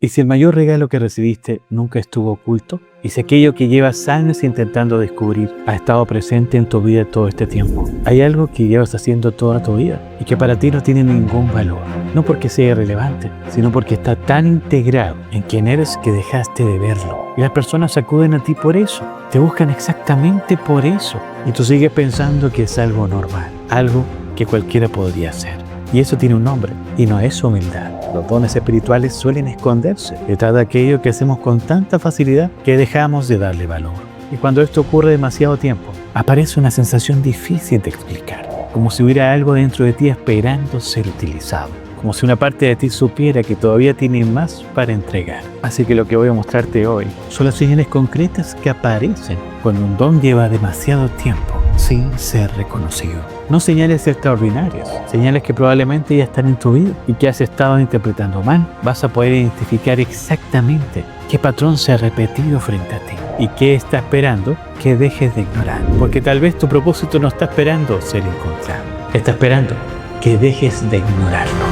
¿Y si el mayor regalo que recibiste nunca estuvo oculto? ¿Y si aquello que llevas años intentando descubrir ha estado presente en tu vida todo este tiempo? Hay algo que llevas haciendo toda tu vida y que para ti no tiene ningún valor. No porque sea irrelevante, sino porque está tan integrado en quién eres que dejaste de verlo. Y las personas acuden a ti por eso. Te buscan exactamente por eso. Y tú sigues pensando que es algo normal. Algo que cualquiera podría hacer. Y eso tiene un nombre, y no es humildad. Los dones espirituales suelen esconderse detrás de aquello que hacemos con tanta facilidad que dejamos de darle valor. Y cuando esto ocurre demasiado tiempo, aparece una sensación difícil de explicar, como si hubiera algo dentro de ti esperando ser utilizado, como si una parte de ti supiera que todavía tiene más para entregar. Así que lo que voy a mostrarte hoy son las señales concretas que aparecen cuando un don lleva demasiado tiempo sin ser reconocido. No señales extraordinarias, señales que probablemente ya están en tu vida y que has estado interpretando mal. Vas a poder identificar exactamente qué patrón se ha repetido frente a ti y qué está esperando que dejes de ignorar. Porque tal vez tu propósito no está esperando ser encontrado, está esperando que dejes de ignorarlo.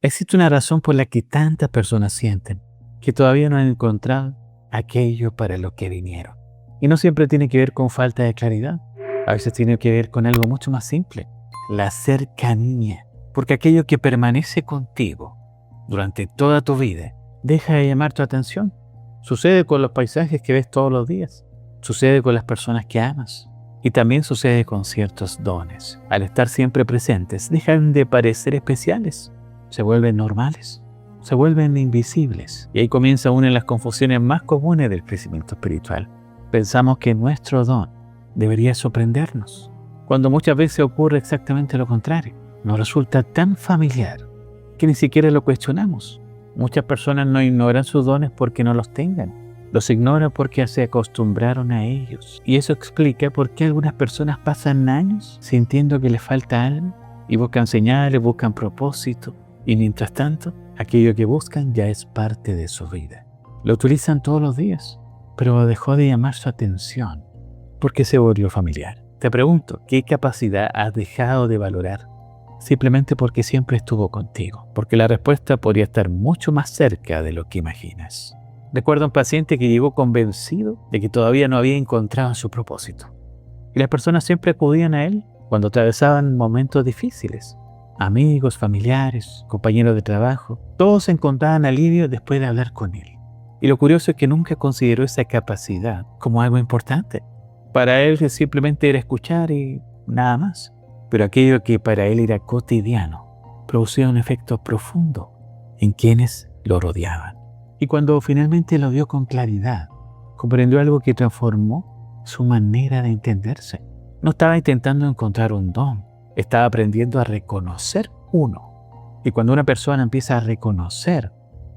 Existe una razón por la que tantas personas sienten que todavía no han encontrado aquello para lo que vinieron. Y no siempre tiene que ver con falta de claridad. A veces tiene que ver con algo mucho más simple, la cercanía. Porque aquello que permanece contigo durante toda tu vida deja de llamar tu atención. Sucede con los paisajes que ves todos los días. Sucede con las personas que amas. Y también sucede con ciertos dones. Al estar siempre presentes, dejan de parecer especiales. Se vuelven normales. Se vuelven invisibles. Y ahí comienza una de las confusiones más comunes del crecimiento espiritual. Pensamos que nuestro don debería sorprendernos, cuando muchas veces ocurre exactamente lo contrario. Nos resulta tan familiar que ni siquiera lo cuestionamos. Muchas personas no ignoran sus dones porque no los tengan. Los ignoran porque se acostumbraron a ellos. Y eso explica por qué algunas personas pasan años sintiendo que les falta algo y buscan señales, buscan propósito. Y mientras tanto, aquello que buscan ya es parte de su vida. Lo utilizan todos los días, pero dejó de llamar su atención porque se volvió familiar. Te pregunto, ¿qué capacidad has dejado de valorar simplemente porque siempre estuvo contigo? Porque la respuesta podría estar mucho más cerca de lo que imaginas. Recuerdo a un paciente que llegó convencido de que todavía no había encontrado su propósito. Y las personas siempre acudían a él cuando atravesaban momentos difíciles. Amigos, familiares, compañeros de trabajo, todos encontraban alivio después de hablar con él. Y lo curioso es que nunca consideró esa capacidad como algo importante. Para él simplemente era escuchar y nada más. Pero aquello que para él era cotidiano producía un efecto profundo en quienes lo rodeaban. Y cuando finalmente lo vio con claridad, comprendió algo que transformó su manera de entenderse. No estaba intentando encontrar un don. Estaba aprendiendo a reconocer uno. Y cuando una persona empieza a reconocer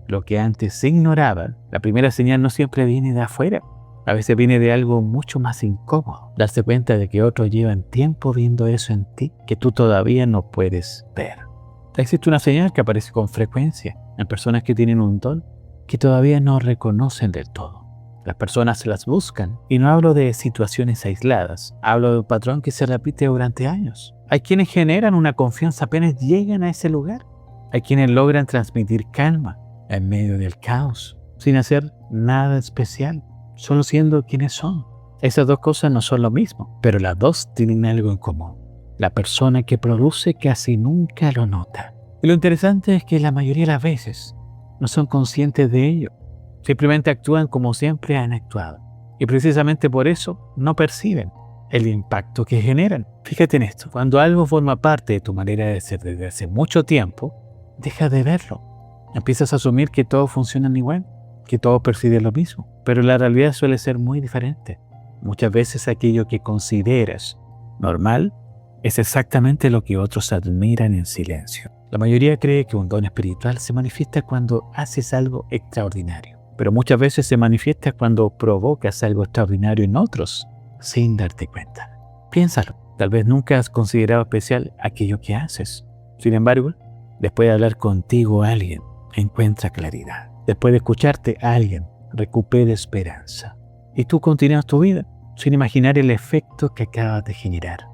lo que antes se ignoraba, la primera señal no siempre viene de afuera. A veces viene de algo mucho más incómodo. Darse cuenta de que otros llevan tiempo viendo eso en ti que tú todavía no puedes ver. Existe una señal que aparece con frecuencia en personas que tienen un don que todavía no reconocen del todo. Las personas se las buscan y no hablo de situaciones aisladas. Hablo de un patrón que se repite durante años. Hay quienes generan una confianza apenas llegan a ese lugar. Hay quienes logran transmitir calma en medio del caos, sin hacer nada especial, solo siendo quienes son. Esas dos cosas no son lo mismo, pero las dos tienen algo en común. La persona que produce casi nunca lo nota. Y lo interesante es que la mayoría de las veces no son conscientes de ello. Simplemente actúan como siempre han actuado. Y precisamente por eso no perciben el impacto que generan. Fíjate en esto, cuando algo forma parte de tu manera de ser desde hace mucho tiempo, deja de verlo. Empiezas a asumir que todos funcionan igual, que todos perciben lo mismo, pero la realidad suele ser muy diferente. Muchas veces aquello que consideras normal es exactamente lo que otros admiran en silencio. La mayoría cree que un don espiritual se manifiesta cuando haces algo extraordinario, pero muchas veces se manifiesta cuando provocas algo extraordinario en otros, sin darte cuenta. Piénsalo, tal vez nunca has considerado especial aquello que haces. Sin embargo, después de hablar contigo alguien encuentra claridad. Después de escucharte alguien recupera esperanza. Y tú continúas tu vida sin imaginar el efecto que acabas de generar.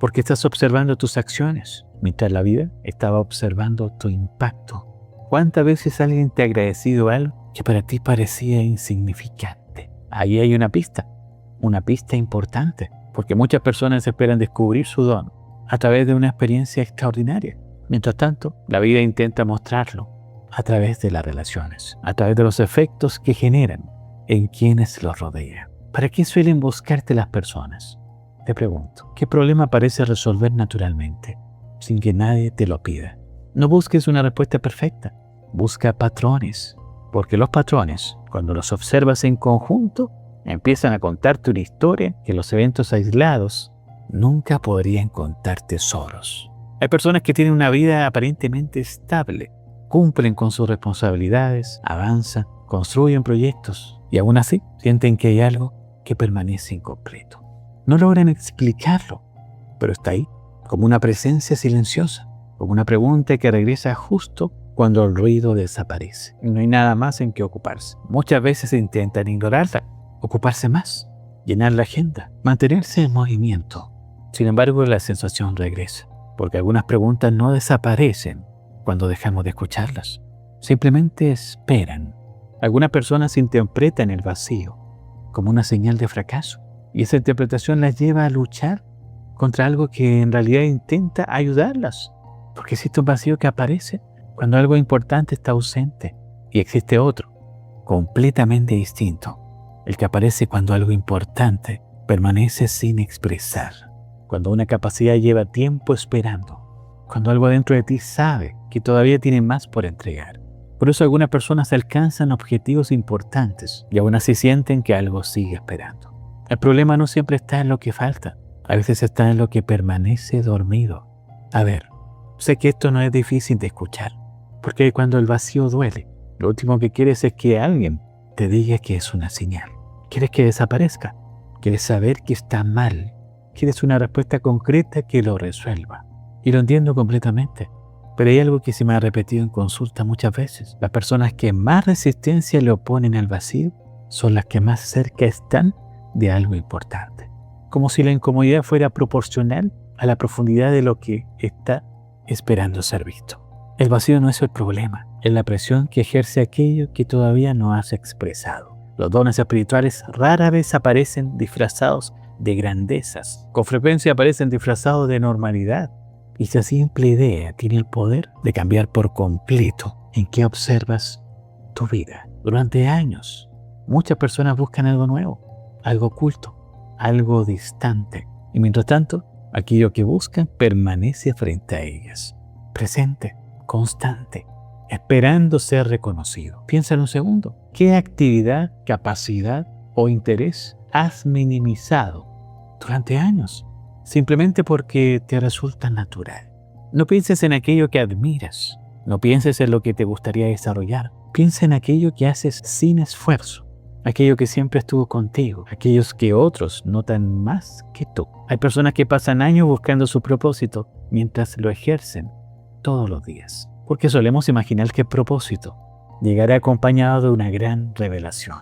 porque estás observando tus acciones, mientras la vida estaba observando tu impacto. ¿Cuántas veces alguien te ha agradecido algo que para ti parecía insignificante? Ahí hay una pista importante, porque muchas personas esperan descubrir su don a través de una experiencia extraordinaria. Mientras tanto, la vida intenta mostrarlo a través de las relaciones, a través de los efectos que generan en quienes los rodean. ¿Para qué suelen buscarte las personas? Te pregunto, ¿qué problema parece resolver naturalmente, sin que nadie te lo pida? No busques una respuesta perfecta, busca patrones, porque los patrones, cuando los observas en conjunto, empiezan a contarte una historia que los eventos aislados nunca podrían contarte solos. Hay personas que tienen una vida aparentemente estable, cumplen con sus responsabilidades, avanzan, construyen proyectos y aún así sienten que hay algo que permanece incompleto. No logran explicarlo, pero está ahí, como una presencia silenciosa, como una pregunta que regresa justo cuando el ruido desaparece. No hay nada más en que ocuparse. Muchas veces intentan ignorarla, ocuparse más, llenar la agenda, mantenerse en movimiento. Sin embargo, la sensación regresa, porque algunas preguntas no desaparecen cuando dejamos de escucharlas. Simplemente esperan. Algunas personas interpretan el vacío como una señal de fracaso, y esa interpretación las lleva a luchar contra algo que en realidad intenta ayudarlas, porque existe un vacío que aparece cuando algo importante está ausente, y existe otro, completamente distinto, el que aparece cuando algo importante permanece sin expresar, cuando una capacidad lleva tiempo esperando, cuando algo dentro de ti sabe que todavía tiene más por entregar. Por eso algunas personas alcanzan objetivos importantes y aún así sienten que algo sigue esperando. El problema no siempre está en lo que falta, a veces está en lo que permanece dormido. A ver, sé que esto no es difícil de escuchar, porque cuando el vacío duele, lo último que quieres es que alguien te diga que es una señal. ¿Quieres que desaparezca? ¿Quieres saber que está mal? ¿Quieres una respuesta concreta que lo resuelva? Y lo entiendo completamente. Pero hay algo que se me ha repetido en consulta muchas veces. Las personas que más resistencia le oponen al vacío son las que más cerca están de algo importante. Como si la incomodidad fuera proporcional a la profundidad de lo que está esperando ser visto. El vacío no es el problema, es la presión que ejerce aquello que todavía no has expresado. Los dones espirituales rara vez aparecen disfrazados de grandezas. Con frecuencia aparecen disfrazados de normalidad. Y esa simple idea tiene el poder de cambiar por completo en qué observas tu vida. Durante años, muchas personas buscan algo nuevo, algo oculto, algo distante. Y mientras tanto, aquello que buscan permanece frente a ellas, presente, constante, esperando ser reconocido. Piensa en un segundo. ¿Qué actividad, capacidad o interés has minimizado durante años? Simplemente porque te resulta natural. No pienses en aquello que admiras. No pienses en lo que te gustaría desarrollar. Piensa en aquello que haces sin esfuerzo. Aquello que siempre estuvo contigo. Aquellos que otros notan más que tú. Hay personas que pasan años buscando su propósito mientras lo ejercen todos los días. Porque solemos imaginar que el propósito llegará acompañado de una gran revelación.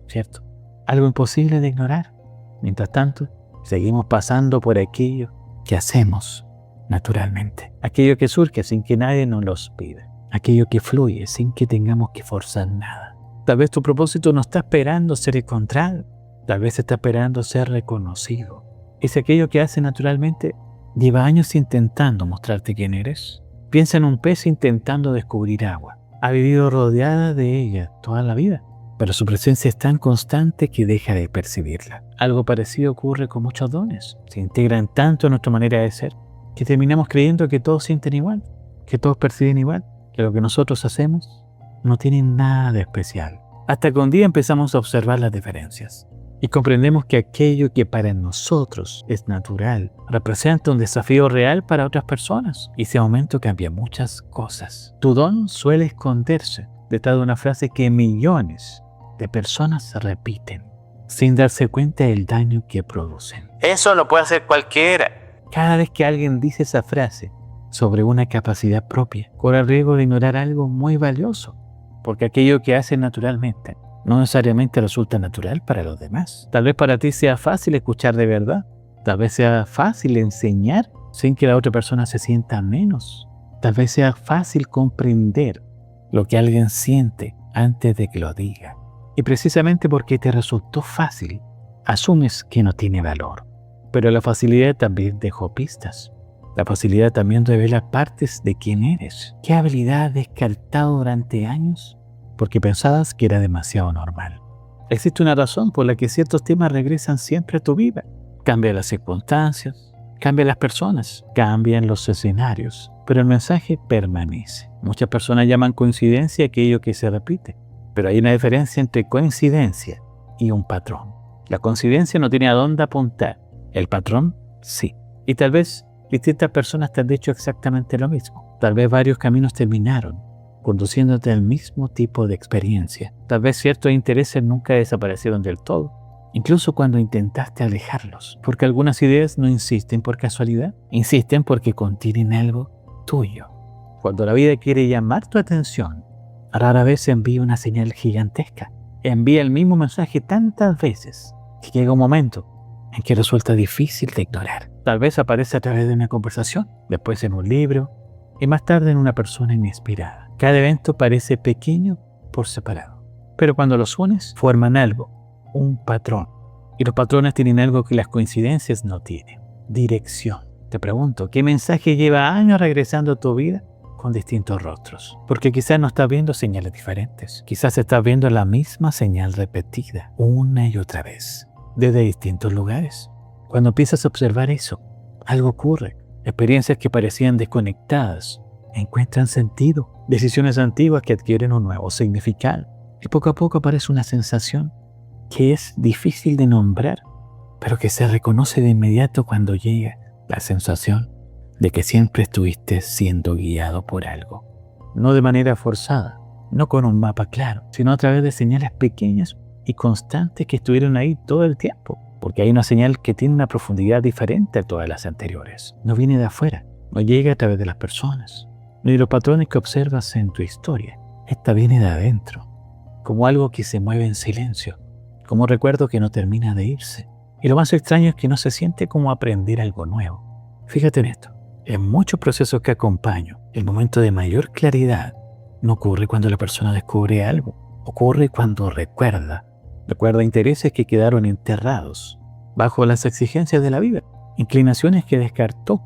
¿Cierto? Algo imposible de ignorar. Mientras tanto, seguimos pasando por aquello que hacemos naturalmente. Aquello que surge sin que nadie nos los pida. Aquello que fluye sin que tengamos que forzar nada. Tal vez tu propósito no está esperando ser encontrado. Tal vez está esperando ser reconocido. Es aquello que hace naturalmente. Lleva años intentando mostrarte quién eres. Piensa en un pez intentando descubrir agua. Ha vivido rodeada de ella toda la vida, pero su presencia es tan constante que deja de percibirla. Algo parecido ocurre con muchos dones. Se integran tanto en nuestra manera de ser que terminamos creyendo que todos sienten igual, que todos perciben igual, que lo que nosotros hacemos no tiene nada de especial. Hasta que un día empezamos a observar las diferencias y comprendemos que aquello que para nosotros es natural representa un desafío real para otras personas, y ese momento cambia muchas cosas. Tu don suele esconderse detrás de una frase que millones de personas repiten sin darse cuenta del daño que producen. Eso lo puede hacer cualquiera. Cada vez que alguien dice esa frase sobre una capacidad propia, corre el riesgo de ignorar algo muy valioso, porque aquello que hace naturalmente no necesariamente resulta natural para los demás. Tal vez para ti sea fácil escuchar de verdad, tal vez sea fácil enseñar sin que la otra persona se sienta menos. Tal vez sea fácil comprender lo que alguien siente antes de que lo diga. Y precisamente porque te resultó fácil, asumes que no tiene valor. Pero la facilidad también dejó pistas. La facilidad también revela partes de quién eres. ¿Qué habilidad has descartado durante años? Porque pensabas que era demasiado normal. Existe una razón por la que ciertos temas regresan siempre a tu vida. Cambian las circunstancias, cambian las personas, cambian los escenarios, pero el mensaje permanece. Muchas personas llaman coincidencia aquello que se repite, pero hay una diferencia entre coincidencia y un patrón. La coincidencia no tiene a dónde apuntar, el patrón sí. Y tal vez distintas personas te han dicho exactamente lo mismo. Tal vez varios caminos terminaron conduciéndote al mismo tipo de experiencia. Tal vez ciertos intereses nunca desaparecieron del todo, incluso cuando intentaste alejarlos, porque algunas ideas no insisten por casualidad, insisten porque contienen algo tuyo. Cuando la vida quiere llamar tu atención, rara vez envía una señal gigantesca. Envía el mismo mensaje tantas veces que llega un momento en que resulta difícil de ignorar. Tal vez aparece a través de una conversación, después en un libro y más tarde en una persona inesperada. Cada evento parece pequeño por separado, pero cuando los unes forman algo, un patrón. Y los patrones tienen algo que las coincidencias no tienen: dirección. Te pregunto, ¿qué mensaje lleva años regresando a tu vida con distintos rostros? Porque quizás no estás viendo señales diferentes. Quizás estás viendo la misma señal repetida una y otra vez, desde distintos lugares. Cuando empiezas a observar eso, algo ocurre. Experiencias que parecían desconectadas encuentran sentido. Decisiones antiguas que adquieren un nuevo significado. Y poco a poco aparece una sensación que es difícil de nombrar, pero que se reconoce de inmediato cuando llega la sensación de que siempre estuviste siendo guiado por algo. No de manera forzada, no con un mapa claro, sino a través de señales pequeñas y constantes que estuvieron ahí todo el tiempo. Porque hay una señal que tiene una profundidad diferente a todas las anteriores. No viene de afuera, no llega a través de las personas, ni de los patrones que observas en tu historia. Esta viene de adentro, como algo que se mueve en silencio, como un recuerdo que no termina de irse. Y lo más extraño es que no se siente como aprender algo nuevo. Fíjate en esto, en muchos procesos que acompaño, el momento de mayor claridad no ocurre cuando la persona descubre algo, ocurre cuando recuerda intereses que quedaron enterrados bajo las exigencias de la vida, inclinaciones que descartó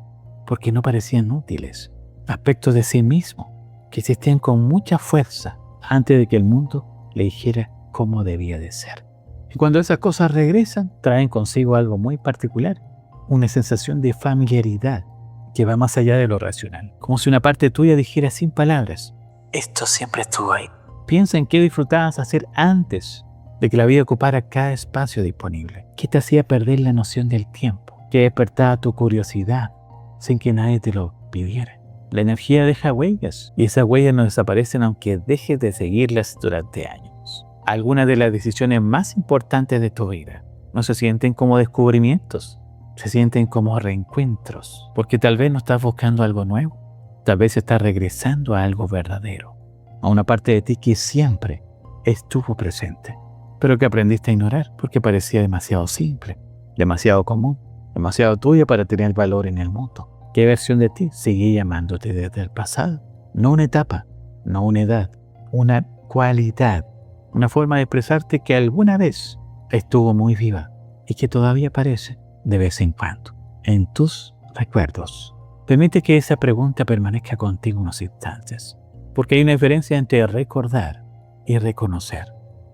porque no parecían útiles, aspectos de sí mismo que existían con mucha fuerza antes de que el mundo le dijera cómo debía de ser. Y cuando esas cosas regresan, traen consigo algo muy particular, una sensación de familiaridad que va más allá de lo racional, como si una parte tuya dijera sin palabras: esto siempre estuvo ahí. Piensa en qué disfrutabas hacer antes de que la vida ocupara cada espacio disponible. ¿Qué te hacía perder la noción del tiempo? ¿Qué despertaba tu curiosidad sin que nadie te lo pidiera? La energía deja huellas y esas huellas no desaparecen aunque dejes de seguirlas durante años. Algunas de las decisiones más importantes de tu vida no se sienten como descubrimientos, se sienten como reencuentros, porque tal vez no estás buscando algo nuevo, tal vez estás regresando a algo verdadero, a una parte de ti que siempre estuvo presente, pero que aprendiste a ignorar porque parecía demasiado simple, demasiado común, demasiado tuya para tener valor en el mundo. ¿Qué versión de ti sigue llamándote desde el pasado? No una etapa, no una edad, una cualidad, una forma de expresarte que alguna vez estuvo muy viva y que todavía aparece de vez en cuando en tus recuerdos. Permite que esa pregunta permanezca contigo unos instantes, porque hay una diferencia entre recordar y reconocer.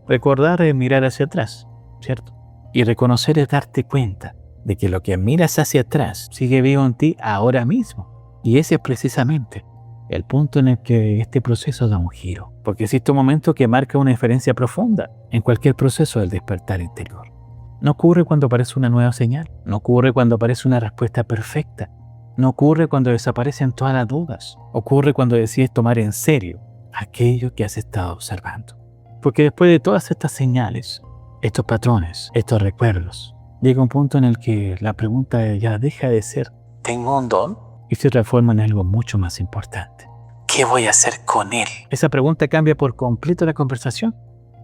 Recordar es mirar hacia atrás, ¿cierto? Y reconocer es darte cuenta de que lo que miras hacia atrás sigue vivo en ti ahora mismo. Y ese es precisamente el punto en el que este proceso da un giro, porque existe un momento que marca una diferencia profunda en cualquier proceso del despertar interior. No ocurre cuando aparece una nueva señal, no ocurre cuando aparece una respuesta perfecta, no ocurre cuando desaparecen todas las dudas, ocurre cuando decides tomar en serio aquello que has estado observando. Porque después de todas estas señales, estos patrones, estos recuerdos, llega un punto en el que la pregunta ya deja de ser ¿tengo un don? Y se transforma en algo mucho más importante. ¿Qué voy a hacer con él? Esa pregunta cambia por completo la conversación,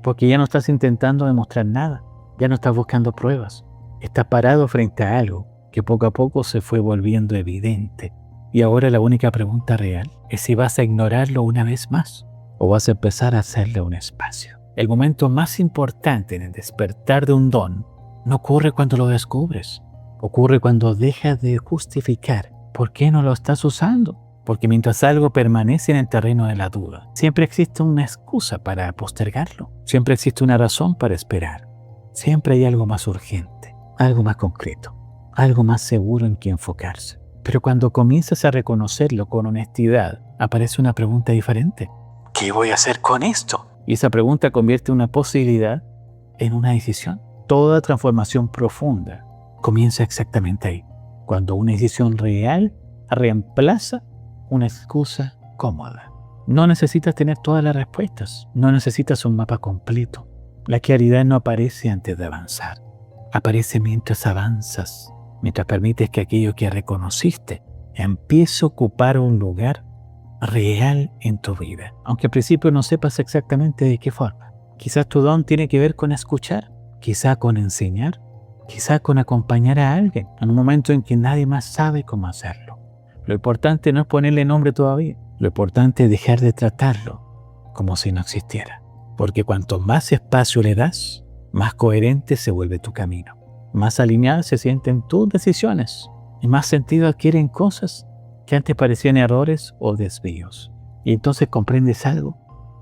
porque ya no estás intentando demostrar nada, ya no estás buscando pruebas, estás parado frente a algo que poco a poco se fue volviendo evidente. Y ahora la única pregunta real es si vas a ignorarlo una vez más o vas a empezar a hacerle un espacio. El momento más importante en el despertar de un don no ocurre cuando lo descubres. Ocurre cuando dejas de justificar por qué no lo estás usando. Porque mientras algo permanece en el terreno de la duda, siempre existe una excusa para postergarlo. Siempre existe una razón para esperar. Siempre hay algo más urgente, algo más concreto, algo más seguro en que enfocarse. Pero cuando comienzas a reconocerlo con honestidad, aparece una pregunta diferente. ¿Qué voy a hacer con esto? Y esa pregunta convierte una posibilidad en una decisión. Toda transformación profunda comienza exactamente ahí, cuando una decisión real reemplaza una excusa cómoda. No necesitas tener todas las respuestas, no necesitas un mapa completo. La claridad no aparece antes de avanzar, aparece mientras avanzas, mientras permites que aquello que reconociste empiece a ocupar un lugar real en tu vida. Aunque al principio no sepas exactamente de qué forma. Quizás tu don tiene que ver con escuchar, quizás con enseñar, quizás con acompañar a alguien en un momento en que nadie más sabe cómo hacerlo. Lo importante no es ponerle nombre todavía. Lo importante es dejar de tratarlo como si no existiera. Porque cuanto más espacio le das, más coherente se vuelve tu camino. Más alineadas se sienten tus decisiones y más sentido adquieren cosas que antes parecían errores o desvíos. Y entonces comprendes algo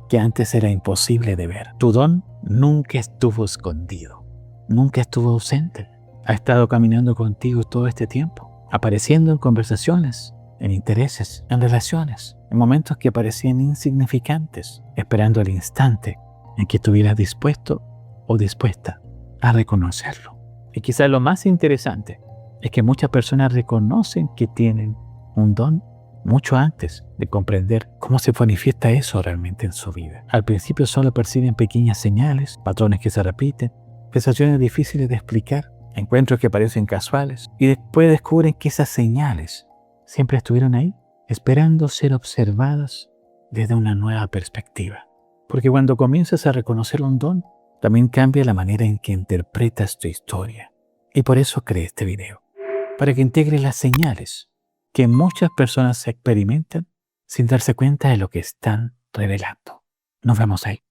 que antes era imposible de ver. Tu don nunca estuvo escondido, nunca estuvo ausente. Ha estado caminando contigo todo este tiempo, apareciendo en conversaciones, en intereses, en relaciones, en momentos que parecían insignificantes, esperando el instante en que estuvieras dispuesto o dispuesta a reconocerlo. Y quizás lo más interesante es que muchas personas reconocen que tienen un don mucho antes de comprender cómo se manifiesta eso realmente en su vida. Al principio solo perciben pequeñas señales, patrones que se repiten, sensaciones difíciles de explicar, encuentros que parecen casuales, y después descubren que esas señales siempre estuvieron ahí, esperando ser observadas desde una nueva perspectiva. Porque cuando comienzas a reconocer un don, también cambia la manera en que interpretas tu historia. Y por eso creé este video, para que integre las señales que muchas personas experimentan sin darse cuenta de lo que están revelando. Nos vemos ahí.